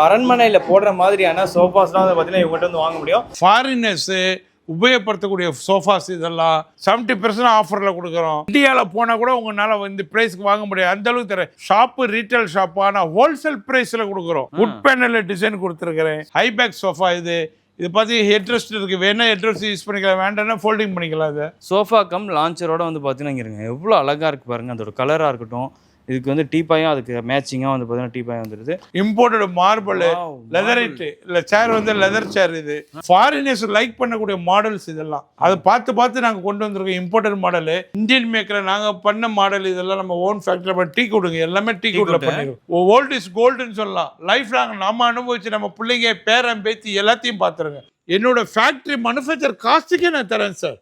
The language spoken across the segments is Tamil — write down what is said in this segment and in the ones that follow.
அரண்மனையில் போடுற மாதிரியான சோஃபாஸ்லாம் வந்து பார்த்தீங்கன்னா இவங்ககிட்ட வந்து வாங்க முடியும். ஃபாரினர்ஸு உபயோகப்படுத்தக்கூடிய சோஃபாஸ் இதெல்லாம் 70% ஆஃபரில் கொடுக்குறோம். இந்தியாவில் போனால் கூட உங்களால் இந்த ப்ரைஸ்க்கு வாங்க முடியாது, அந்த அளவுக்கு தரேன். ஷாப்பு ரீட்டைல் ஷாப்பு, ஆனால் ஹோல்சேல் ப்ரைஸில் கொடுக்குறோம். வுட் பேனலில் டிசைன் கொடுத்துருக்குறேன். ஹைபேக் சோஃபா இது பார்த்து ஹெட்ரெஸ்ட் இருக்குது, வேணா ஹெட்ரெஸ்ட் யூஸ் பண்ணிக்கலாம், வேண்டாம்னா ஃபோல்டிங் பண்ணிக்கலாம். இது சோஃபா கம் லான்ச்சரோட வந்து பார்த்தீங்கன்னா இங்கே இருங்க எவ்வளோ அழகாக இருக்குது பாருங்கள். அதோட கலராக இருக்கட்டும், இதுக்கு வந்து டீப்பாயும் அதுக்கு மேட்சிங்காக வந்து பார்த்தீங்கன்னா டீப்பாயும் வந்துடுது. இம்போர்ட்டட் மார்பிள் லெதரைட்டு இல்லை சேர் வந்து லெதர் சேர். இது ஃபாரினர்ஸ் லைக் பண்ணக்கூடிய மாடல்ஸ் இதெல்லாம். அதை பார்த்து நாங்கள் கொண்டு வந்திருக்கோம். இம்போர்ட்டட் மாடலு இந்தியன் மேக்கரில் நாங்கள் பண்ண மாடல் இதெல்லாம் நம்ம ஓன் ஃபேக்டரியில் பண்ணி டீ கொடுங்க, எல்லாமே டீ கூட்டில் பண்ணிடுவோம். ஓல்ட் இஸ் கோல்டுன்னு சொல்லலாம். லைஃப் லாங் நம்ம அனுபவிச்சு நம்ம பிள்ளைங்க பேரன் பேத்தி எல்லாத்தையும் பார்த்துருங்க. என்னோட ஃபேக்டரி மேனுஃபேக்சர் காஸ்ட்டுக்கே நான் தரேன் sir.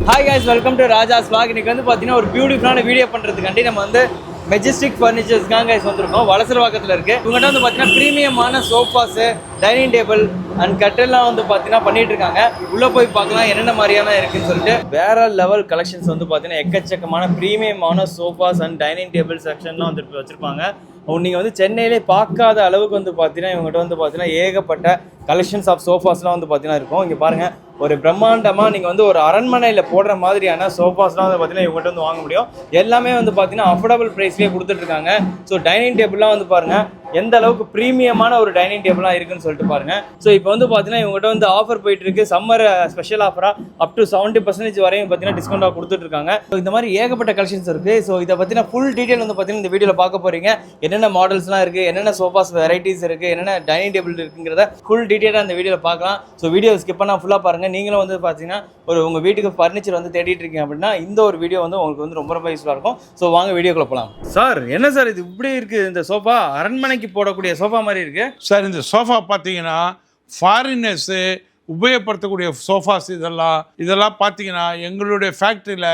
Hi guys, welcome to Raja's vlog. இன்னைக்கு வந்து பார்த்தீங்கன்னா ஒரு பியூட்டிஃபுல்லான வீடியோ பண்ணுறதுக்காண்டி நம்ம வந்து மெஜஸ்டிக் ஃபர்னிச்சர்ஸ்க்காக கைஸ் வந்திருக்கோம். வலசரவாக்கத்தில் இருக்குது. இவங்ககிட்ட வந்து பார்த்தீங்கன்னா ப்ரீமியமான சோஃபாஸு, டைனிங் டேபிள் அண்ட் கட்டெல்லாம் வந்து பார்த்தீங்கன்னா பண்ணிட்டு இருக்காங்க. உள்ளே போய் பார்க்கலாம் என்னென்ன மாதிரியான இருக்குன்னு சொல்லிட்டு. வேற லெவல் கலெக்ஷன்ஸ் வந்து பார்த்தீங்கன்னா எக்கச்சக்கமான ப்ரீமியமான சோஃபாஸ் அண்ட் டைனிங் டேபிள் செக்ஷன்லாம் வந்து வச்சுருப்பாங்க. நீங்கள் வந்து சென்னையிலே பார்க்காத அளவுக்கு வந்து பார்த்தீங்கன்னா இவங்ககிட்ட வந்து பார்த்தீங்கன்னா ஏகப்பட்ட கலெக்ஷன்ஸ் ஆஃப் சோஃபாஸ்லாம் வந்து பார்த்தீங்கன்னா இருக்கும். இங்கே பாருங்கள், ஒரு பிரம்மாண்டமாக நீங்கள் வந்து ஒரு அரண்மனையில் போடுற மாதிரியான சோஃபாஸ்லாம் வந்து பார்த்தீங்கன்னா இவங்ககிட்ட வந்து வாங்க முடியும். எல்லாமே வந்து பார்த்தீங்கன்னா அஃபோர்டபுள் ப்ரைஸ்லேயே கொடுத்துட்ருக்காங்க. ஸோ டைனிங் டேபிள்லாம் வந்து பாருங்கள் எந்த அளவுக்கு ப்ரீமியமான ஒரு டைனிங் டேபிளாக இருக்குன்னு சொல்லிட்டு பாருங்கள். ஸோ இப்போ வந்து பார்த்தீங்கன்னா இவங்ககிட்ட வந்து ஆஃபர் போயிட்டு இருக்கு. சம்மர் ஸ்பெஷல் ஆஃபராக அப் டு 70% வரையும் பார்த்தீங்கன்னா டிஸ்கவுண்டாக கொடுத்துட்ருக்காங்க. ஸோ இந்த மாதிரி ஏகப்பட்ட கலெக்ஷன்ஸ் இருக்குது. ஸோ இதை பற்றின ஃபுல் டீட்டெயில் வந்து பார்த்தீங்கன்னா இந்த வீடியோவில் பார்க்க போகிறீங்க. என்னென்ன மாடல்ஸ்லாம் இருக்குது, என்னென்ன சோஃபாஸ் வெரைட்டிஸ் இருக்குது, என்னென்ன டைனிங் டேபிள் இருக்குங்கிறத ஃபுல் டீட்டெயிலாக இந்த வீடியோவில் பார்க்கலாம். ஸோ வீடியோ ஸ்கிப் பண்ணால் ஃபுல்லாக பாருங்கள். நீங்களும் வந்து பார்த்தீங்கன்னா உங்கள் வீட்டுக்கு ஃபர்னிச்சர் வந்து தேடிட்டு இருக்கீங்க அப்படின்னா இந்த ஒரு வீடியோ வந்து உங்களுக்கு வந்து ரொம்ப யூஸ்ஃபுல்லாக இருக்கும். ஸோ வாங்க வீடியோக்குள்ள போகலாம். சார் என்ன சார் இது இப்படி இருக்குது? இந்த சோஃபா அரண்மனைக்கு போடக்கூடிய சோஃபா மாதிரி இருக்கு சார். இந்த சோஃபா பார்த்தீங்கன்னா ஃபாரினர்ஸு உபயோகப்படுத்தக்கூடிய சோஃபாஸ் இதெல்லாம் பார்த்தீங்கன்னா எங்களுடைய ஃபேக்ட்ரியில்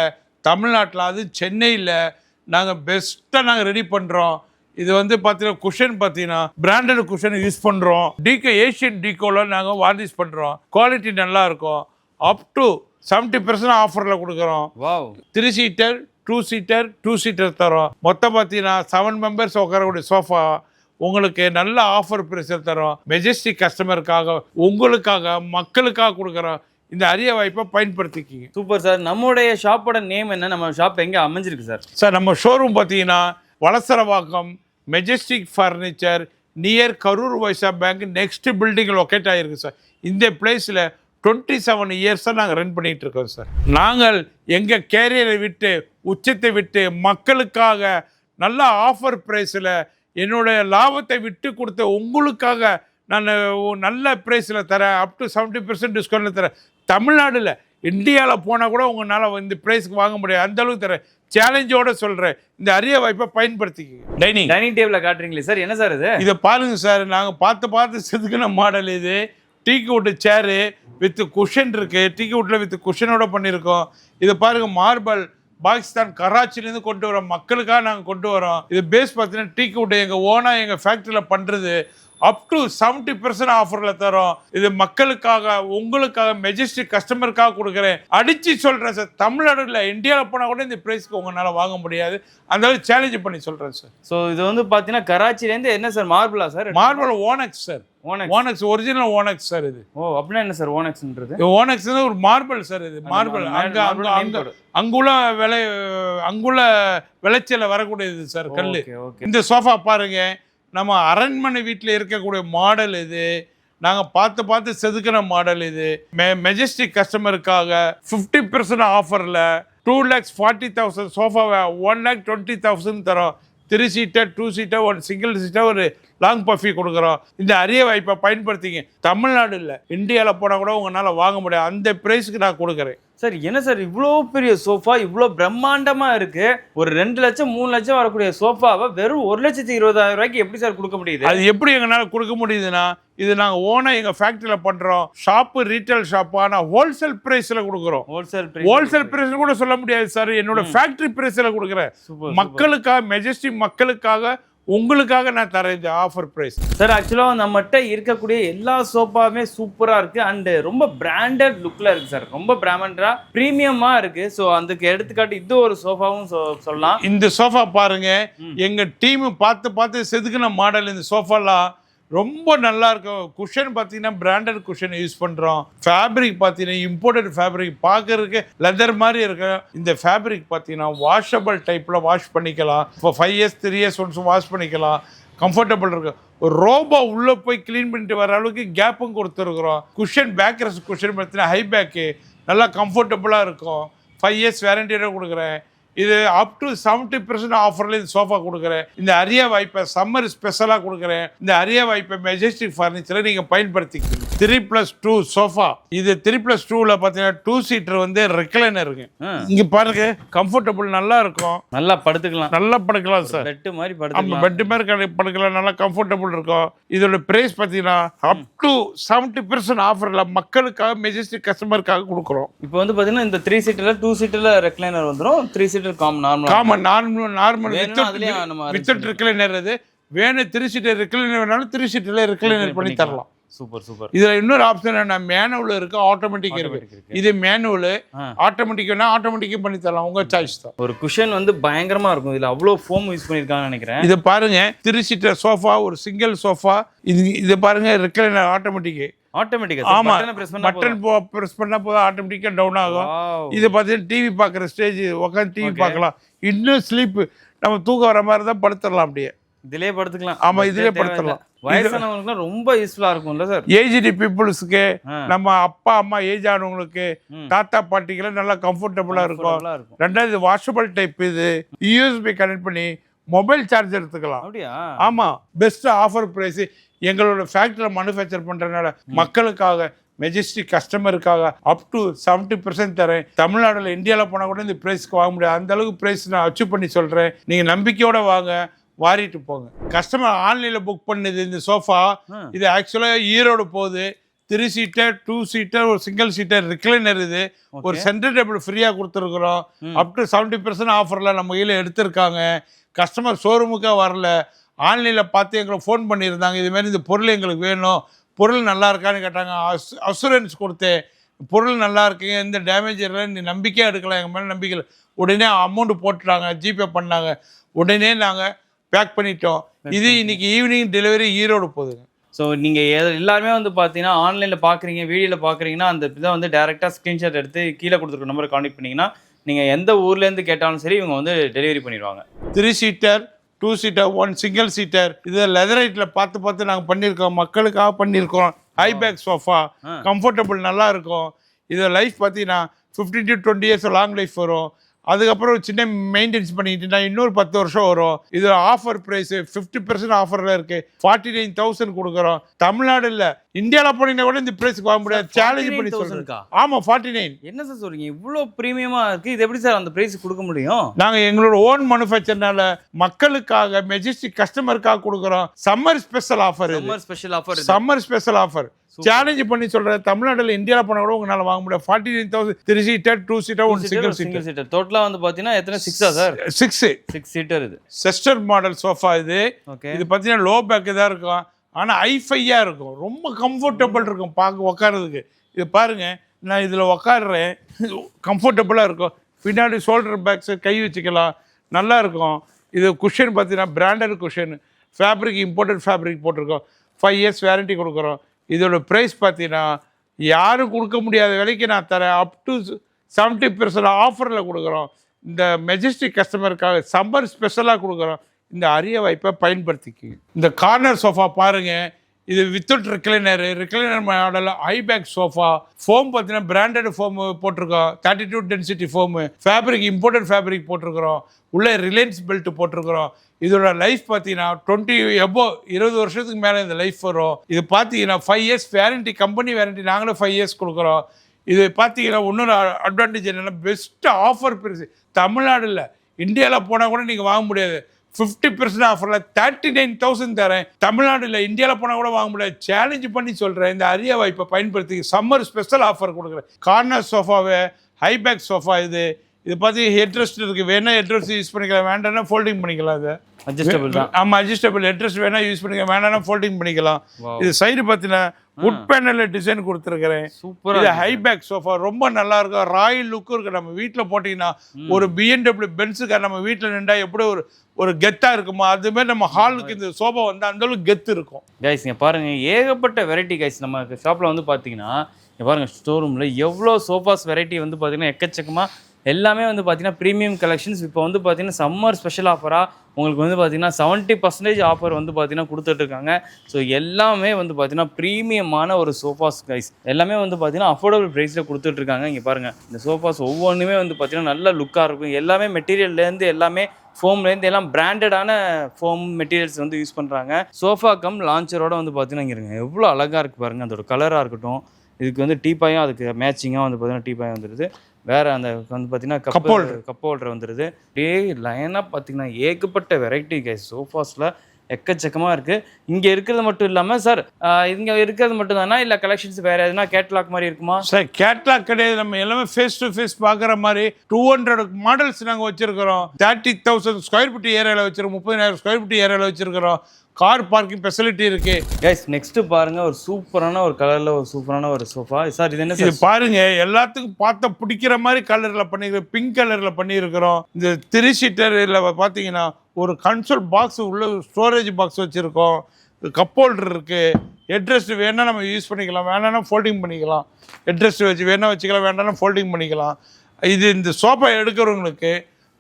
தமிழ்நாட்டில், அது சென்னையில் நாங்கள் பெஸ்ட்டாக நாங்கள் ரெடி பண்ணுறோம். இது வந்து பார்த்தீங்கன்னா குஷன் பார்த்தீங்கன்னா பிராண்டட் குஷன் யூஸ் பண்ணுறோம். ஏஷியன் டீகோவில் நாங்கள் வார்னிஷ் பண்ணுறோம். குவாலிட்டி நல்லா இருக்கும். அப் டு 70% ஆஃபரில் கொடுக்குறோம். 3 சீட்டர் 2 சீட்டர் 2 சீட்டர் தரோம். மொத்தம் பார்த்தீங்கன்னா 7 மெம்பர்ஸ் உட்காரக்கூடிய சோஃபா உங்களுக்கு நல்ல ஆஃபர் ப்ரைஸில் தரோம். மெஜஸ்டிக் கஸ்டமருக்காக, உங்களுக்காக, மக்களுக்காக கொடுக்குறோம். இந்த அரிய வாய்ப்பை பயன்படுத்திக்கிங்க. Super sir. நம்மளுடைய ஷாப்போட நேம் என்ன? நம்ம ஷாப் எங்கே அமைஞ்சிருக்கு சார்? சார் நம்ம ஷோரூம் பார்த்தீங்கன்னா Valasaravakkam Majestic furniture near Karur Vysya bank next building locate ஆகிருக்கு சார். இந்த பிளேஸில் 27 இயர்ஸாக நாங்கள் ரன் பண்ணிகிட்டு இருக்கோம் சார். நாங்கள் எங்கள் கேரியரை விட்டு உச்சத்தை விட்டு மக்களுக்காக நல்ல ஆஃபர் ப்ரைஸில் என்னுடைய லாபத்தை விட்டு கொடுத்த உங்களுக்காக நான் நல்ல ப்ரைஸில் தரேன். அப் டு 70% டிஸ்கவுண்ட்டில் தரேன். தமிழ்நாடுல இந்தியாவில் போனால் கூட உங்களால் இந்த ப்ரைஸ்க்கு வாங்க முடியாது, அந்த அளவுக்கு தரேன். சேலஞ்சோட சொல்கிறேன். இந்த அரிய வாய்ப்பை பயன்படுத்திக்க. டைனிங் டேபிளை காட்டுறீங்களே சார், என்ன சார் இது? இதை பாருங்கள் சார், நாங்கள் பார்த்து செதுக்கின மாடல் இது. டீக்கு விட்டு சேரு வித் குஷன் இருக்குது. டீக்கு விட்டில் வித் குஷனோட பண்ணியிருக்கோம். இதை பாருங்கள், மார்பல் பாகிஸ்தான் கராச்சிலேருந்து கொண்டு வரோம். மக்களுக்காக நாங்கள் கொண்டு வரோம். இது பேஸ் பார்த்தீங்கன்னா டீக்கு விட்டு எங்கள் ஓனாக எங்கள் ஃபேக்ட்ரியில் பண்ணுறது. அப் டு 70% ஆஃபரில் தரோம். இது மக்களுக்காக, உங்களுக்காக, மெஜஸ்டிக் கஸ்டமருக்காக கொடுக்குறேன். அடித்து சொல்கிறேன் சார். தமிழ்நாடுல இந்தியாவில் போனால் கூட இந்த ப்ரைஸ்க்கு உங்களால் வாங்க முடியாது, அந்த அளவுக்கு சேலஞ்சு பண்ணி சொல்கிறேன் சார். ஸோ இது வந்து பார்த்தீங்கன்னா கராச்சிலேருந்து என்ன சார் மார்பிளா sir? Marble onyx sir. Onyx original onyx sir இது. ஓ அப்படின்னா என்ன சார் ஓனக்ஸ்ன்றது? ஓனக்ஸ் ஒரு மார்பிள் சார். இது மார்பிள் அங்குள்ள விளைச்சல வரக்கூடியது சார் கல். இந்த சோஃபா பாருங்க, நம்ம அரண்மனை வீட்டில் இருக்கக்கூடிய மாடல் இது. நாங்கள் பார்த்து செதுக்கின மாடல் இது. மெஜஸ்டிக் கஸ்டமருக்காக 50% ஆஃபரில் 2,40,000 சோஃபாவை 1,20,000 தரோம். 3 சீட்டர் 2 சீட்டர் 1 சிங்கிள் சீட்டர் ஒரு லாங் பஃபி கொடுக்குறோம். இந்த அரிய வாய்ப்பை பயன்படுத்திங்க. தமிழ்நாடு இல்லை, இந்தியாவில் போனால் கூட உங்களால் வாங்க முடியாது, அந்த ப்ரைஸுக்கு நான் கொடுக்குறேன். சார் என்ன சார் இவ்வளோ பெரிய சோஃபா இவ்வளோ பிரம்மாண்டமாக இருக்குது, ஒரு 2 லட்சம் 3 லட்சம் வரக்கூடிய சோஃபாவை வெறும் 1,20,000 ரூபாய்க்கு எப்படி சார் கொடுக்க முடியுது? அது எப்படி எங்களால் கொடுக்க முடியுதுன்னா, இது நாங்கள் ஓனாக எங்கள் ஃபேக்ட்ரியில் பண்ணுறோம். ஷாப்பு ரீட்டைல் ஷாப்பு, ஆனால் ஹோல்சேல் ப்ரைஸில் கொடுக்குறோம். ஹோல்சேல் ப்ரைஸ் கூட சொல்ல முடியாது சார், என்னோட ஃபேக்ட்ரி ப்ரைஸில் கொடுக்குறேன். மக்களுக்காக, மெஜஸ்டிக் மக்களுக்காக, உங்களுக்காக நான் தரேன் இந்த ஆஃபர் ப்ரைஸ். சார் ஆக்சுவலாக நம்மகிட்ட இருக்கக்கூடிய எல்லா சோஃபாவுமே சூப்பராக இருக்குது அண்டு ரொம்ப பிராண்டட் லுக்கில் இருக்குது சார், ரொம்ப பிராண்டடாக ப்ரீமியமாக இருக்குது. ஸோ அதுக்கு எடுத்துக்காட்டு இது ஒரு சோஃபாவும் சொல்லலாம். இந்த சோஃபா பாருங்க, எங்கள் டீமு பார்த்து செதுக்கின மாடல். இந்த சோஃபாலாம் ரொம்ப நல்லா இருக்கும். குஷன் பார்த்தீங்கன்னா பிராண்டட் குஷன் யூஸ் பண்ணுறோம். ஃபேப்ரிக் பார்த்தீங்கன்னா இம்போர்ட்டட் ஃபேப்ரிக், பார்க்கறதுக்கு லெதர் மாதிரி இருக்கும். இந்த ஃபேப்ரிக் பார்த்தீங்கன்னா வாஷபிள் டைப்பில் வாஷ் பண்ணிக்கலாம். இப்போ 5 years 3 years ஒன்ஸ் வாஷ் பண்ணிக்கலாம். கம்ஃபர்டபுள் இருக்கு. ஒரு ரோபோ உள்ளே போய் க்ளீன் பண்ணிட்டு வர அளவுக்கு கேப்பும் கொடுத்துருக்குறோம். குஷன் பேக் ரெஸ்ட் குஷன் பார்த்தீங்கன்னா ஹை பேக்கு நல்லா கம்ஃபர்டபுளாக இருக்கும். 5 years வேரண்டியோட கொடுக்குறேன். இது அப் டு 70% ஆஃபரில் இந்த சோஃபா கொடுக்குறேன். இந்த அரிய வாய்ப்பை சம்மர் ஸ்பெஷலாக கொடுக்குறேன். இந்த அரிய வாய்ப்பை மெஜஸ்டிக் ஃபர்னிச்சரை நீங்கள் பயன்படுத்திக்கணும். 3+2 சோஃபா. இது 3+2ல பார்த்தீங்கன்னா 2 சீட்டர் வந்து ரெக்லைனர் இருக்கு. இங்கே பாருங்க, கம்ஃபர்டபுள் நல்லா இருக்கும். நல்லா படுத்துக்கலாம் சார். பெட்டு மாதிரி படுத்துக்கலாம். பெட்டு மாதிரி படுக்கலாம், நல்லா கம்ஃபர்டபுள் இருக்கும். இதோட பிரைஸ் பார்த்தீங்கன்னா அப் டு 70% ஆஃபரில் மக்களுக்காக, மெஜஸ்டிக் கஸ்டமருக்காக கொடுக்குறோம். இப்போ வந்து பார்த்தீங்கன்னா இந்த 3 சீட்டரில் 2 சீட்டரில் ரெக்லைனர் வந்துடும். 3 சீட்டர் நார்மல் வித்தவுட் ரெக்லைனர். அது வேணும் 3 சீட்டர் ரெக்லைனர் வேணாலும் 3 சீட்டர்ல ரெக்லைனர் பண்ணி தரலாம். சூப்பர். இதுல இன்னொரு ஆப்ஷன் என்ன, மேனுவல் இருக்கு, ஆட்டோமேட்டிக் இருக்கு. இது மேனுவல், ஆட்டோமேட்டிக் வேணா ஆட்டோமேட்டிக்கே பண்ணி தரலாம், உங்க சாய்ஸ் தான். ஒரு குஷன் வந்து பயங்கரமா இருக்கும். இதுல அவ்வளவு ஃபோம் யூஸ் பண்ணிருக்காங்கன்னு நினைக்கிறேன். இது பாருங்க, 3 சீட்டர் சோஃபா, ஒரு சிங்கிள் சோஃபா. இது பாருங்க ரெக்லைனர் ஆட்டோமேட்டிக். ஆமா, பட்டன் பிரஸ் பண்ணா போதும் ஆட்டோமேட்டிக்கா டவுன் ஆகும். இது பார்த்தீங்கன்னா டிவி பார்க்குற ஸ்டேஜ், உட்காந்து டிவி பார்க்கலாம். இன்னும் ஸ்லீப், நம்ம தூக்கம் வர மாதிரி தான் படுத்துடலாம். அப்படியே இதுலயே படுத்துக்கலாம். ஆமா, இதுலயே படுத்துடலாம். வயசானவங்களுக்கு ரொம்ப யூஸ்ஃபுல்லா இருக்கும்ல சார். ஏஜ்டு பீப்புள்ஸ்க்கு, நம்ம அப்பா அம்மா ஏஜ் ஆனவங்களுக்கு, தாத்தா பாட்டிக்கு நல்லா கம்ஃபர்டபுளா இருக்கும். ரெண்டாவது இது வாஷபிள் டைப். இது யூஎஸ்பி கனெக்ட் பண்ணி மொபைல் சார்ஜர் எடுத்துக்கலாம். அப்படியா? ஆமா, பெஸ்ட் ஆஃபர் பிரைஸ். எங்களோட ஃபேக்டரியில் மேனுஃபேக்சர் பண்றதுனால மக்களுக்காக, மெஜஸ்டிக் கஸ்டமருக்காக அப் டு 70% தரேன். தமிழ்நாடுல, இந்தியாவில் போனால் கூட இந்த ப்ரைஸ்க்கு வாங்க முடியாது. அந்த அளவுக்கு ப்ரைஸ் நான் அச்சீவ் பண்ணி சொல்றேன். நீங்க நம்பிக்கையோட வாங்க, வாரிட்டு போங்க. கஸ்டமர் ஆன்லைனில் புக் பண்ணுது இந்த சோஃபா. இது ஆக்சுவலாக ஈரோடு போகுது. 3 சீட்டர் 2 சீட்டர் ஒரு சிங்கிள் சீட்டர் ரெக்லைனர். இது ஒரு சென்டர் டேபிள் ஃப்ரீயாக கொடுத்துருக்குறோம். அப் டு 70% ஆஃபரில் நம்ம கையில் எடுத்திருக்காங்க. கஸ்டமர் ஷோரூமுக்காக வரல, ஆன்லைனில் பார்த்து எங்களை ஃபோன் பண்ணியிருந்தாங்க. இதுமாரி இந்த பொருள் எங்களுக்கு வேணும், பொருள் நல்லா இருக்கான்னு கேட்டாங்க. அசூரன்ஸ் கொடுத்தேன், பொருள் நல்லா இருக்குங்க, எந்த டேமேஜ் இல்லை, நீ நம்பிக்கையாக எடுக்கலாம், எங்கள் மேலே நம்பிக்கை. உடனே அமௌண்ட் போட்டுட்டாங்க, ஜிபே பண்ணாங்க. உடனே நாங்கள் பேக் பண்ணிட்டோம். இது இன்னைக்கு ஈவினிங் டெலிவரி ஈரோடு போகுதுங்க. ஸோ நீங்கள் எல்லாருமே வந்து பார்த்தீங்கன்னா ஆன்லைனில் பார்க்குறீங்க, வீடியோவில் பார்க்குறீங்கன்னா அந்த இதை வந்து டேரெக்டாக ஸ்க்ரீன்ஷாட் எடுத்து கீழே கொடுத்துருக்க நம்பரை கான்டெக்ட் பண்ணிங்கன்னா நீங்கள் எந்த ஊர்லேருந்து கேட்டாலும் சரி இவங்க வந்து டெலிவரி பண்ணிடுவாங்க. 3 சீட்டர் 2 சீட்டர் 1 சிங்கிள் சீட்டர். இது லெதரைட்டில் பார்த்து நாங்கள் பண்ணியிருக்கோம், மக்களுக்காக பண்ணியிருக்கோம். ஹை பேக் சோஃபா, கம்ஃபர்டபுள் நல்லா இருக்கும். இது லைஃப் பார்த்தீங்கன்னா 15 to 20 years லாங் லைஃப் வரும். அதுக்கப்புறம் ஒரு சின்ன மெயின்டெனன்ஸ் பண்ணிக்கிட்டீங்கன்னா இன்னொரு 10 வருஷம் வரும். இது ஆஃபர் ப்ரைஸ் 50% ஆஃபரில் இருக்கு. 49,000 கொடுக்குறோம். தமிழ்நாடு இல்லை, இந்தியாவில் போனீங்கன்னா கூட இந்த ப்ரைஸ்க்கு வாங்க முடியாது. சேலஞ்ச் பண்ணி சொல்லுங்க. ஆமாம், 49. என்ன சார் சொல்றீங்க, இவ்வளோ ப்ரீமியமாக இருக்குது, இது எப்படி சார் அந்த ப்ரைஸ் கொடுக்க முடியும்? நாங்கள் எங்களோட ஓன் மேனுஃபேக்சர்னால மக்களுக்காக, மெஜஸ்டிக் கஸ்டமருக்காக கொடுக்குறோம். Summer special offer. Summer special offer challenge பண்ணி சொல்றேன். தமிழ்நாட்டில், இந்தியாவில் போனால் கூட உங்களால் வாங்க முடியாது. 49,000 3 சீட்டர் 2 சீட்டர் 1 சிங்கிள் சீட்டர். டோட்டலாக வந்து பார்த்தீங்கன்னா எத்தனை 6 சார்? 6 சீட்டர். இது செஸ்டர் மாடல் சோஃபா. இது பார்த்தீங்கன்னா லோ பேக் தான் இருக்கும், ஆனால் ஐஃபையாக இருக்கும். ரொம்ப கம்ஃபர்டபுள் இருக்கும் பார்க்க உட்காரதுக்கு. இது பாருங்க, நான் இதில் உட்காடுறேன், கம்ஃபர்டபுளாக இருக்கும். பின்னாடி ஷோல்டர் பேக்ஸ் கை வச்சுக்கலாம், நல்லா இருக்கும். இது குஷன் பார்த்தீங்கன்னா branded cushion, fabric imported fabric போட்டிருக்கோம். 5 years வேரண்டி கொடுக்குறோம். இதோட ப்ரைஸ் பார்த்தீங்கன்னா யாரும் கொடுக்க முடியாத விலைக்கு நான் தரேன். அப் டு 70% ஆஃபரில் கொடுக்குறோம். இந்த மெஜஸ்டிக் கஸ்டமருக்காக சம்மர் ஸ்பெஷலாக கொடுக்குறோம். இந்த அரிய வாய்ப்பை பயன்படுத்திக்கு. இந்த கார்னர் சோஃபா பாருங்கள், இது without recliner model high back sofa. Foam பார்த்தீங்கன்னா பிராண்டட் ஃபோம் போட்டிருக்கோம், 32 density foam. Fabric imported fabric போட்டிருக்கிறோம், உள்ளே ரிலையன்ஸ் பெல்ட் போட்டிருக்கிறோம். இதோட லைஃப் பார்த்தீங்கன்னா 20 வருஷத்துக்கு மேலே இந்த லைஃப் வரும். இது பார்த்தீங்கன்னா 5 இயர்ஸ் வேரண்டி, கம்பெனி வேரண்டி நாங்களும் 5 இயர்ஸ் கொடுக்குறோம். இது பார்த்தீங்கன்னா இன்னொரு அட்வான்டேஜ் என்னென்னா பெஸ்ட்டு ஆஃபர் பெருசு. தமிழ்நாடுல இந்தியாவில் போனால் கூட நீங்கள் வாங்க முடியாது. 50% ஆஃபரில் 39,000 தரேன். தமிழ்நாடுல இந்தியாவில் போனால் கூட வாங்க முடியாது. சேலஞ்ச் பண்ணி சொல்கிறேன். இந்த அரிய வாய்ப்பை பயன்படுத்தி சம்மர் ஸ்பெஷல் ஆஃபர் கொடுக்குறேன். கார்னர் சோஃபாவே ஹைபேக் சோஃபா. இது பார்த்து ஹெட்ரெஸ்ட் இருக்குது, வேணா ஹெட்ரெஸ்ட் யூஸ் பண்ணிக்கலாம், வேண்டாம்னா ஃபோல்டிங் பண்ணிக்கலாம். அது அட்ஜஸ்டபிள் தான். ஆமாம், அட்ஜஸ்டபிள் ஹெட்ரெஸ்ட் வேணா யூஸ் பண்ணிக்கலாம், வேணாம்னா ஃபோல்டிங் பண்ணிக்கலாம். இது சைடு பார்த்தீங்கன்னா வுட் பேனலில் டிசைன் கொடுத்துருக்கிறேன். சூப்பராக இது ஹைபேக் சோஃபா ரொம்ப நல்லா இருக்கும், ராயல் லுக்கும் இருக்குது. நம்ம வீட்டில் போட்டிங்கன்னா ஒரு BMW பென்ஸுக்கார் நம்ம வீட்டில் நின்றா எப்படி ஒரு கெத்தாக இருக்குமோ அதுமாதிரி நம்ம ஹாலுக்கு இந்த சோஃபா வந்து அந்தளவுக்கு கெத்து இருக்கும். கைஸ் இங்கே பாருங்கள், ஏகப்பட்ட வெரைட்டி கைஸ். நம்ம ஷாப்பில் வந்து பார்த்தீங்கன்னா இங்கே பாருங்கள், ஸ்டோர் ரூமில் எவ்வளோ சோஃபாஸ் வெரைட்டி வந்து பார்த்தீங்கன்னா எக்கச்சக்கமாக எல்லாமே வந்து பார்த்தீங்கன்னா ப்ரீமியம் கலெக்ஷன்ஸ். இப்போ வந்து பார்த்தீங்கன்னா சம்மர் ஸ்பெஷல் ஆஃபராக உங்களுக்கு வந்து பார்த்தீங்கன்னா 70% ஆஃபர் வந்து பார்த்தீங்கன்னா கொடுத்துட்ருக்காங்க. ஸோ எல்லாமே வந்து பார்த்தீங்கன்னா ப்ரீமியமான ஒரு சோஃபாஸ் கைஸ். எல்லாமே வந்து பார்த்தீங்கன்னா அஃபோர்டபுள் ப்ரைஸில் கொடுத்துட்ருக்காங்க. இங்கே பாருங்கள், இந்த சோஃபாஸ் ஒவ்வொன்றுமே வந்து பார்த்தீங்கன்னா நல்ல லுக்காக இருக்கும். எல்லாமே மெட்டீரியல்லேருந்து எல்லாமே ஃபோம்லேருந்து எல்லாம் பிராண்டடான ஃபோம் மெட்டீரியல்ஸ் வந்து யூஸ் பண்ணுறாங்க. சோஃபா கம் லான்ச்சரோட வந்து பார்த்தீங்கன்னா இங்கே இருங்க எவ்வளோ அழகாக இருக்குது பாருங்கள். அதோட கலராக இருக்கட்டும், இதுக்கு வந்து டீப்பாயும் அதுக்கு மேட்சிங்காக வந்து பார்த்தீங்கன்னா டீப்பாயும் வந்துடுது. வேறு அந்த வந்து பார்த்தீங்கன்னா கப் ஹோல்டர் வந்துடுது. அப்படியே லைனாக பார்த்தீங்கன்னா ஏகப்பட்ட வெரைட்டி கைஸ் சோஃபாஸில் எக்கச்சக்கமாக இருக்குது. இங்கே இருக்கிறது மட்டும் இல்லாமல் சார், இங்கே இருக்கிறது மட்டும் தானா இல்லை கலெக்ஷன்ஸ் வேறு எதுனா கேட்லாக் மாதிரி இருக்குமா? சார் கேட்லாக் கிடையாது, நம்ம எல்லாமே ஃபேஸ் டு ஃபேஸ் பார்க்குற மாதிரி 200 மாடல்ஸ் நாங்கள் வச்சுருக்கிறோம். 30,000 ஸ்கொயர் ஃபீட் ஏரியாவில் வச்சுருக்கோம், 30,000 ஸ்கொயர் ஃபீட் ஏரியாவில் வச்சுருக்கிறோம். கார் பார்க்கிங் ஃபெசிலிட்டி இருக்கு. கைஸ் நெக்ஸ்ட் பாருங்க, ஒரு சூப்பரான ஒரு கலர்ல ஒரு சூப்பரான ஒரு சோஃபா. சார் இது என்ன சார்? இது பாருங்க, எல்லாத்துக்கும் பார்த்த பிடிக்கிற மாதிரி கலர்ல பண்ணிருக்கோம், பிங்க் கலர்ல பண்ணியிருக்கிறோம். இந்த 3 சீட்டர்ல பார்த்தீங்கன்னா ஒரு கன்சோல் பாக்ஸ் உள்ள ஸ்டோரேஜ் பாக்ஸ் வச்சிருக்கோம். கப் ஹோல்டர் இருக்கு. ஹெட்ரெஸ்ட் வேணா நம்ம யூஸ் பண்ணிக்கலாம், வேணாம்னா ஃபோல்டிங் பண்ணிக்கலாம். ஹெட்ரெஸ்ட் வச்சு வேணா வச்சுக்கலாம், வேண்டாம்னா ஃபோல்டிங் பண்ணிக்கலாம். இது இந்த சோஃபா எடுக்கிறவங்களுக்கு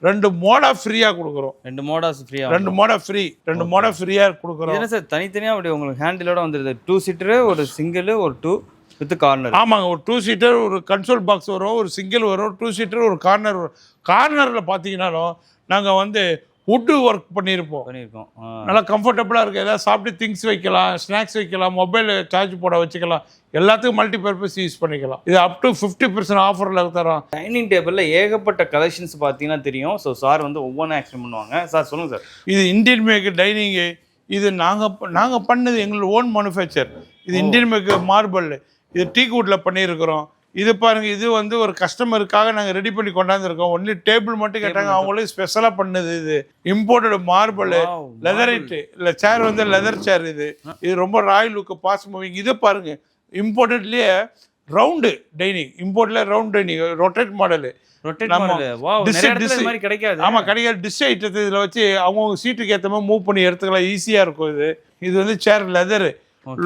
2 மோடா ஃப்ரீயாக கொடுக்குறோம். 2 மோடாஸ் ஃப்ரீயாக, 2 மோடா ஃப்ரீ, 2 மோடா ஃப்ரீயாக கொடுக்குறோம். என்ன சார் தனித்தனியாக அப்படி உங்களுக்கு ஹேண்டிலோட வந்துடுது? 2 சீட்டரு, ஒரு சிங்கிள், ஒரு 2 வித் கார்னர். ஆமாங்க, ஒரு 2 சீட்டர், ஒரு கன்சோல் பாக்ஸ் வரும், ஒரு சிங்கிள் வரும், 2 சீட்டர், ஒரு கார்னர் வரும். கார்னரில் பார்த்தீங்கன்னாலும் நாங்கள் வந்து வுட்டு ஒர்க் பண்ணியிருக்கோம். நல்லா கம்ஃபர்டபுளாக இருக்குது. ஏதாவது சாப்பிட்டு திங்ஸ் வைக்கலாம், ஸ்நாக்ஸ் வைக்கலாம், மொபைல் சார்ஜ் போட வச்சுக்கலாம், எல்லாத்துக்கும் மல்டி பர்பஸ் யூஸ் பண்ணிக்கலாம். இது அப் டு 50% ஆஃபரில் தரோம். டைனிங் டேபிளில் ஏகப்பட்ட கலெக்ஷன்ஸ் பார்த்தீங்கன்னா தெரியும். ஸோ சார் வந்து ஒவ்வொன்றும் ஆக்ஷன் பண்ணுவாங்க. சார் சொல்லுங்கள் சார். இது இந்தியன் மேக் டைனிங்கு. இது நாங்கள் பண்ணது எங்களோட ஓன் மேனுஃபேக்சர். இது இந்தியன் மேக் மார்பிள். இது டீக்வுட்டில் பண்ணியிருக்கிறோம். இது பாருங்கள், இது வந்து ஒரு கஸ்டமருக்காக நாங்கள் ரெடி பண்ணி கொண்டாந்துருக்கோம். ஒன்லி டேபிள் மட்டும் கேட்டாங்க, அவங்களே ஸ்பெஷலாக பண்ணது. இது இம்போர்ட்டட் மார்பிள், லெதரைட்டு இல்லை சேர் வந்து லெதர் சேர். இது ரொம்ப ராயல் லுக்கு, பாஸ் மூவிங். இது பாருங்கள், இம்போர்ட்டட்லேயே ரவுண்டு டைனிங், இம்போர்ட்ல ரவுண்ட் டைனிங், ரொட்டேட் மாடலு. கிடைக்காது. ஆமாம் கிடைக்காது. டிஷ் ஐட்டத்தை இதில் வச்சு அவங்கவுங்க சீட்டுக்கு ஏற்ற மாதிரி மூவ் பண்ணி எடுத்துக்கலாம், ஈஸியாக இருக்கும். இது வந்து சேர் லெதரு,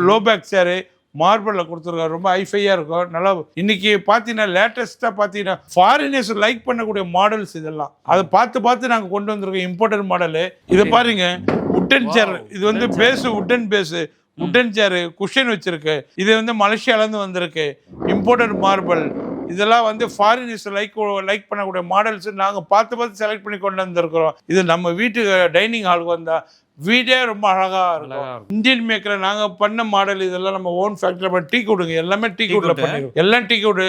லோ பேக் சேரு, மார்பிளில் கொடுத்துருக்காரு. ரொம்ப ஹைஃபையாக இருக்கும். நல்லா இன்னைக்கு பார்த்தீங்கன்னா லேட்டஸ்ட்டாக பார்த்தீங்கன்னா ஃபாரினர்ஸ் லைக் பண்ணக்கூடிய மாடல்ஸ் இதெல்லாம். அதை பார்த்து நாங்கள் கொண்டு வந்திருக்கோம் இம்போர்ட்டட் மாடலு. இதை பாருங்க, உட்டன் சேர். இது வந்து பேஸு உட்டன் பேஸு, உட்டன் சேரு, குஷன் வச்சிருக்கு. இது வந்து மலேசியாவிலேருந்து வந்திருக்கு, இம்போர்ட்டட் மார்பிள். இதெல்லாம் வந்து ஃபாரினர்ஸ் லைக் பண்ணக்கூடிய மாடல்ஸ் நாங்கள் பார்த்து செலக்ட் பண்ணி கொண்டு வந்திருக்கிறோம். இது நம்ம வீட்டு டைனிங் ஹாலுக்கு வந்தால் வீடே ரொம்ப அழகாக இருக்கும். இந்தியன் மேக்கரில் நாங்கள் பண்ண மாடல் இதெல்லாம் நம்ம ஓன் ஃபேக்டரியில் பண்ணி டீக்வுட்டுங்க. எல்லாமே டீக்வுட்டில் பண்ணிடுவோம். எல்லாம் டீக்வுட்டு.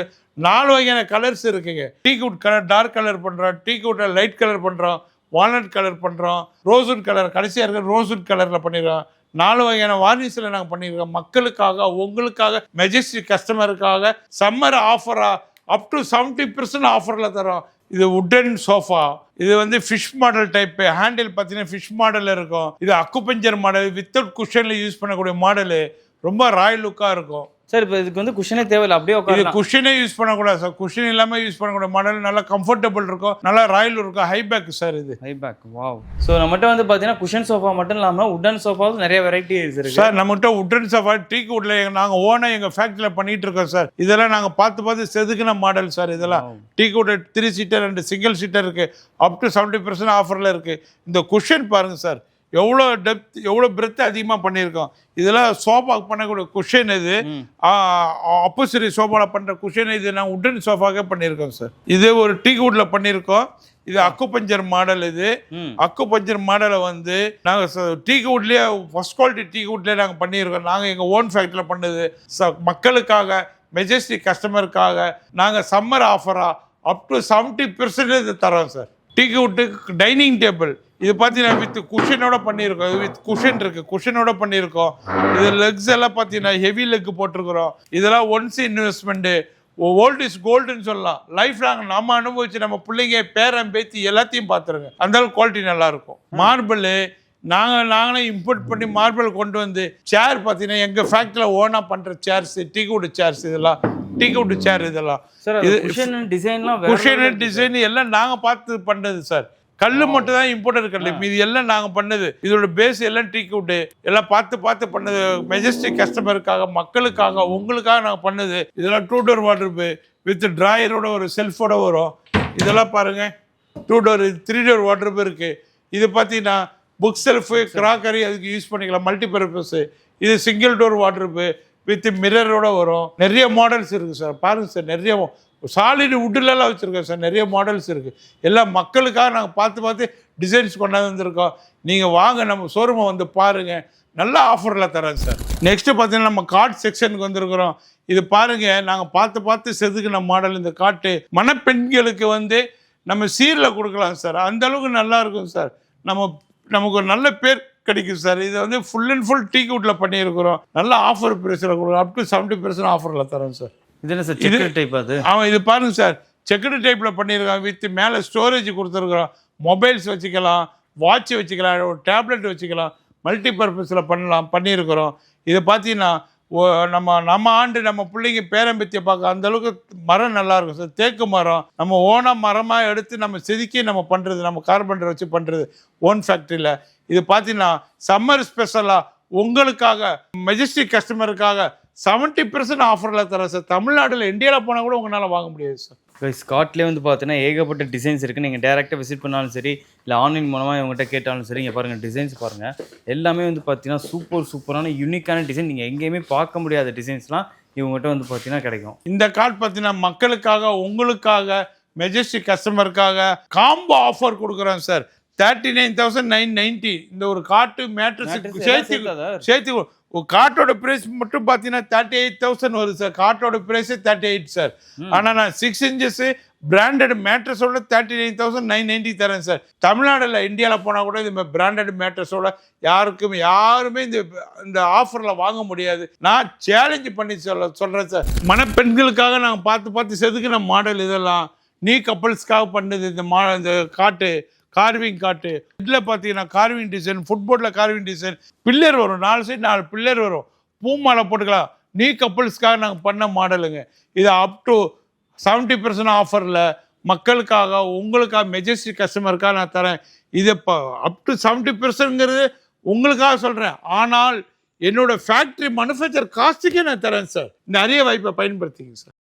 4 வகையான கலர்ஸ் இருக்குங்க. டீக்வுட் கலர் டார்க் கலர் பண்ணுறோம், டீக்வுட்டில் லைட் கலர் பண்ணுறோம், வால்நட் கலர் பண்ணுறோம், ரோஸ்வுட் கலர் கடைசியாக இருக்கிற ரோஸ்வுட் கலரில் பண்ணிடுறோம். 4 வகையான வார்னிஷில் நாங்கள் பண்ணியிருக்கோம். மக்களுக்காக, உங்களுக்காக, மெஜஸ்டிக் கஸ்டமருக்காக சம்மர் ஆஃபராக அப் டு 70% ஆஃபரில் தரோம். இது உட்டன் சோஃபா. இது வந்து ஃபிஷ் மாடல் டைப். ஹேண்டில் பார்த்தீங்கன்னா ஃபிஷ் மாடலில் இருக்கும். இது அக்குபஞ்சர் மாடல், வித்தவுட் குஷனில் யூஸ் பண்ணக்கூடிய மாடலு. ரொம்ப ராயல் லுக்காக இருக்கும். சார் இப்போ இதுக்கு வந்து குஷனே தேவையில்லை, அப்படியே இது குஷனே யூஸ் பண்ணக்கூடாது சார். குஷன் இல்லாமல் யூஸ் பண்ணக்கூடிய மாடல் நல்லா கம்ஃபர்டபுள் இருக்கும், நல்லா ராயல் இருக்கும். ஹைபேக் சார். இது ஹைபேக். வாவ். ஸோ நம்மகிட்ட வந்து பார்த்தீங்கன்னா குஷன் சோஃபா மட்டும் இல்லாமல் உட்டன் சோஃபாவும் நிறைய வெரைட்டி இருக்கு சார். நம்மகிட்ட உட்டன் சோஃபா டீக்வுட்ல நாங்கள் ஓனாக எங்கள் ஃபேக்ட்ரியில் பண்ணிட்டு இருக்கோம் சார். இதெல்லாம் நாங்கள் பார்த்து செதுக்கின மாடல் சார். இதெல்லாம் teakwood 3 seater and single seater இருக்கு. அப் டு 70% ஆஃபரில் இருக்கு. இந்த குஷன் பாருங்க சார், எவ்வளோ டெப்த் எவ்வளோ பிரெத் அதிகமாக பண்ணியிருக்கோம். இதெல்லாம் சோஃபா பண்ணக்கூடிய குஷன் இது, அப்போசிரி சோஃபாவில் பண்ணுற குஷன் இது நான் உட்டன் சோஃபாக்கே பண்ணியிருக்கோம் சார். இது ஒரு டீக்வுட்டில் பண்ணியிருக்கோம். இது அக்குபஞ்சர் மாடல். இது அக்குபஞ்சர் மாடலை வந்து நாங்கள் டீக்வுட்லேயே ஃபர்ஸ்ட் குவாலிட்டி டீக்வுட்லேயே நாங்கள் பண்ணியிருக்கோம். நாங்கள் எங்கள் ஓன் ஃபேக்ட்ரியில் பண்ணது மக்களுக்காக மெஜஸ்டிக் கஸ்டமருக்காக நாங்கள் சம்மர் ஆஃபராக அப் டு 70% தரோம் சார். டீக்வுட்டு டைனிங் டேபிள் இது பார்த்தீங்கன்னா வித் குஷனோட பண்ணியிருக்கோம். இது வித் குஷன் இருக்குது, குஷனோட பண்ணியிருக்கோம். இது லெக்ஸ் எல்லாம் பார்த்தீங்கன்னா ஹெவி லெக் போட்டிருக்கிறோம். இதெல்லாம் ஒன்ஸ் இன்வெஸ்ட்மெண்ட்டு, ஓல்டு இஸ் கோல்டுன்னு சொல்லலாம். லைஃப் லாங் நம்ம அனுபவிச்சு நம்ம பிள்ளைங்க பேரன் பேத்தி எல்லாத்தையும் பார்த்துருங்க. அந்தளவுக்கு குவாலிட்டி நல்லாயிருக்கும். மார்பிள் நாங்களே இம்போர்ட் பண்ணி மார்பிள் கொண்டு வந்து சேர் பார்த்தீங்கன்னா எங்கள் ஃபேக்ட்ரியில் ஓனாக பண்ணுற சேர்ஸ், டீக்வுட் சேர்ஸ், இதெல்லாம் டீக்வுட் சேர். இதெல்லாம் இது குஷன் டிசைன் எல்லாம் நாங்கள் பார்த்து பண்ணது சார். கல் மட்டும் தான் இம்போர்ட்டட் கல், இது எல்லாம் நாங்கள் பண்ணது. இதோட பேஸ் எல்லாம் டீக்வுட் எல்லாம் பார்த்து பண்ணது. மெஜஸ்டிக் கஸ்டமருக்காக, மக்களுக்காக, உங்களுக்காக நாங்கள் பண்ணது. இதெல்லாம் 2 டோர் வார்ட்ரோப் வித் ட்ராயரோட ஒரு செல்ஃபோட வரும். இதெல்லாம் பாருங்க 2 டோர் 3 டோர் வார்ட்ரோப் இருக்கு. இது பார்த்தீங்கன்னா புக் செல்ஃபு, கிராக்கரி அதுக்கு யூஸ் பண்ணிக்கலாம், மல்டிபர்பஸ். இது சிங்கிள் டோர் வார்ட்ரோப் வித் மிரரோட வரும். நிறைய மாடல்ஸ் இருக்குது சார். பாருங்கள் சார், நிறைய சாலிட் வுட்லலாம் வச்சுருக்கோம் சார். நிறைய மாடல்ஸ் இருக்குது. எல்லாம் மக்களுக்காக நாங்கள் பார்த்து டிசைன்ஸ் கொண்டாந்து வந்திருக்கோம். நீங்கள் வாங்க, நம்ம ஷோரூமை வந்து பாருங்கள். நல்ல ஆஃபரில் தரேன் சார். நெக்ஸ்ட்டு பார்த்தீங்கன்னா நம்ம கார்ட் செக்ஷனுக்கு வந்திருக்கிறோம். இது பாருங்கள், நாங்கள் பார்த்து செதுக்கின மாடல். இந்த காட்டு மணப்பெண்களுக்கு வந்து நம்ம சீரில் கொடுக்கலாம் சார். அந்தளவுக்கு நல்லா இருக்கும் சார். நமக்கு ஒரு நல்ல பேர் கிடைக்கும் சார். இதை வந்து ஃபுல் அண்ட் ஃபுல் டீக்வுட்டில் பண்ணியிருக்கிறோம். நல்ல ஆஃபர் ப்ரைஸில் கொடுக்குறோம். அப் டு 70% ஆஃபரில் தரோம் சார். இது என்ன சார் செக்குடு டைப்? அது இது பாருங்க சார், செக்குடு டைப்பில் பண்ணியிருக்கோம். வித் மேலே ஸ்டோரேஜ் கொடுத்துருக்குறோம். மொபைல்ஸ் வச்சுக்கலாம், வாட்ச் வச்சுக்கலாம், ஒரு டேப்லெட் வச்சுக்கலாம், மல்டி பர்பஸில் பண்ணியிருக்கிறோம். இது பார்த்தீங்கன்னா நம்ம ஆண்டு நம்ம பிள்ளைங்க பேரம்பத்தியை பார்க்க அந்தளவுக்கு மரம் நல்லாயிருக்கும் சார். தேக்கு மரம் நம்ம ஓனாக மரமாக எடுத்து நம்ம செதுக்கி நம்ம பண்ணுறது, நம்ம கார்பெண்டர் வச்சு பண்ணுறது ஓன் ஃபேக்ட்ரியில். இது பார்த்தீங்கன்னா சம்மர் ஸ்பெஷலாக உங்களுக்காக மெஜஸ்டிக் கஸ்டமருக்காக 70% ஆஃபரில் தரேன் சார். தமிழ்நாட்டில் இந்தியாவில் போனால் கூட உங்களால் வாங்க முடியாது சார். ஸ்காட்லேயே வந்து பார்த்தீங்கன்னா ஏகப்பட்ட டிசைன்ஸ் இருக்குது. நீங்கள் டேரெக்டாக விசிட் பண்ணாலும் சரி, இல்லை ஆன்லைன் மூலமாக இவங்ககிட்ட கேட்டாலும் சரி, இங்கே பாருங்கள் டிசைன்ஸ் பாருங்கள். எல்லாமே வந்து பார்த்தீங்கன்னா சூப்பரான யூனிக்கான டிசைன். நீங்கள் எங்கேயுமே பார்க்க முடியாத டிசைன்ஸ்லாம் இவங்ககிட்ட வந்து பார்த்தீங்கன்னா கிடைக்கும். இந்த கார்டு பார்த்தீங்கன்னா மக்களுக்காக, உங்களுக்காக, மெஜஸ்டிக் கஸ்டமருக்காக காம்போ ஆஃபர் கொடுக்குறோம் சார். 39,990 இந்த ஒரு காட்டு மேட்ரஸ் சேர்த்து ஒரு காட்டோட ப்ரைஸ் மட்டும் பார்த்தீங்கன்னா 38,000 வருது சார். காட்டோட ப்ரைஸே 38 சார். ஆனால் நான் 6 inches பிராண்டட் மேட்ரஸோட 39,990 தரேன் சார். தமிழ்நாடுல இந்தியாவில் போனால் கூட இது பிராண்டட் மேட்ரஸோட யாருமே இந்த ஆஃபரில் வாங்க முடியாது. நான் சேலஞ்சு பண்ணி சொல்கிறேன் சார். மணப்பெண்களுக்காக நாங்கள் பார்த்து செதுக்கின மாடல் இதெல்லாம். நீ கப்பல்ஸ்க்காக பண்ணது இந்த காட்டு கார்விங் காட்டு. இதில் பார்த்தீங்கன்னா கார்விங் டிசைன், ஃபுட்போர்டில் கார்விங் டிசைன், பில்லர் வரும், 4 சைடு 4 பில்லர் வரும், பூமாலை போட்டுக்கலாம். நீ கப்பல்ஸ்க்காக நாங்கள் பண்ண மாடலுங்க. இது அப் டு 70% ஆஃபரில் மக்களுக்காக, உங்களுக்காக, மெஜஸ்டிக் கஸ்டமருக்காக நான் தரேன். இது இப்போ அப் டு 70%ங்கிறது உங்களுக்காக சொல்கிறேன். ஆனால் என்னோட ஃபேக்ட்ரி மேனுஃபேக்சர் காஸ்ட்டுக்கே நான் தரேன் சார். நிறைய வாய்ப்பை பயன்படுத்திங்க சார்.